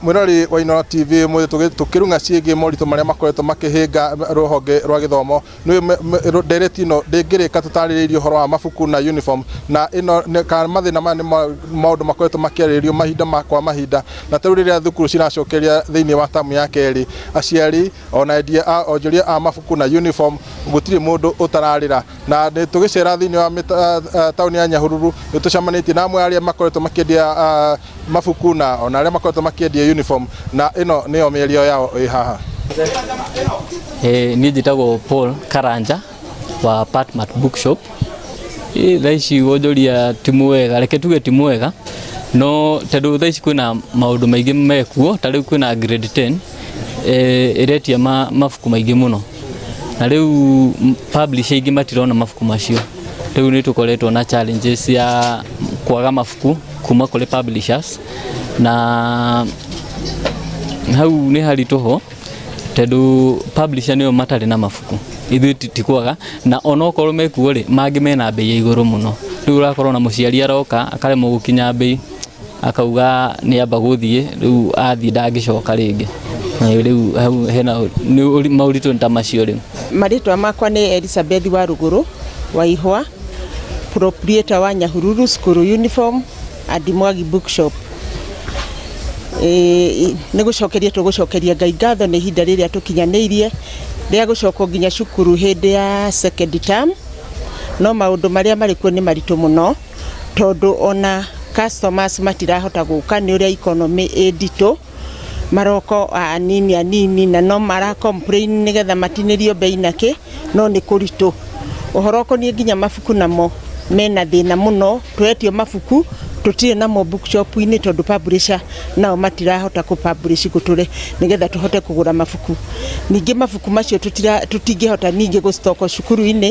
Mwirori wa Inooro TV mwe tukirunga ciĩgie moritũ marĩa makoretwo makĩhĩnga rũhonge rwa gĩthomo nĩ ndereti ino ndĩngĩrĩka tũtarĩrĩirie ũhoro wa mabuku na uniform na ino mathĩna maya nĩ maũndũ makoretwo makĩarĩrĩrio mahinda kwa mahinda na tarĩu rĩrĩa thukuru ciracokeria thĩinĩ wa tamu ya kerĩ aciari ona endia onjoria a mabuku na uniform gũtirĩ mũndũ ũtararĩra na tũgĩcera thĩinĩ wa tauni ya Nyahururu nĩ tũcamanĩtie na amwe arĩa makoretwo makĩendia mabuku na ona arĩa makoretwo makĩendia uniform na ino nĩyo mĩario yao ĩ haha. Niĩ njĩtagwo Paul Karanja wa Patmart Bookshop. Thaici wonjoria ti mwega, reke tuge ti mwega, no tondũ thaici kwĩna maũndũ maingĩ mekuo, ta rĩu kwĩna grade 10 ĩretia mabuku maingĩ mũno, na rĩu publisher ingĩ matirona mabuku macio. Rĩu nĩ tũkoretwo na challenges ya kwaga mabuku kuma kũrĩ publishers na hau nĩ haritũ ho tondũ publisher nĩo matarĩ na mabuku, ithuĩ tikwaga na onokorwo mekuo rĩ mangĩ mena bei ya igũrũ mũno. Rĩu ũrakorwo na mũciari aroka akaremwo gũkinya bei akauga nĩ amba gũthiĩ, rĩu athiĩ ndangĩcoka rĩngĩ. Rĩu hau hena maũritũ ta macio. Rĩu marĩtwa makwa nĩ Elizabeth wa Ruguru wa Ihwa, proprietor wa Nyahururu School Uniform and Mwagi Bookshop. Nĩ gũcokeria tũgũcokeria Ngai ngatho nĩ ihinda rĩrĩa tũkinyanĩirie rĩa gũcoka nginya cukuru hĩndĩ ya second term, no maũndũ marĩa marĩ kuo nĩ maritũ mũno tondũ ona customers matirahota gũka nĩ ũrĩa economy nditũ, maroko anini na no mara complain nĩgetha matinĩrio bei nake, no nĩ kũritũ. Ũhoro ũkoniĩ nginya mabuku namo mena thĩna mũno, twetio mabuku tutirĩ namo bookshop-inĩ tondũ publisher nao matirahota kũ-publish gũtũre nĩgetha tũhote kũgũra mabuku. Ningĩ mabuku macio tũtingĩhota ningĩ gũ-stock cukuru-inĩ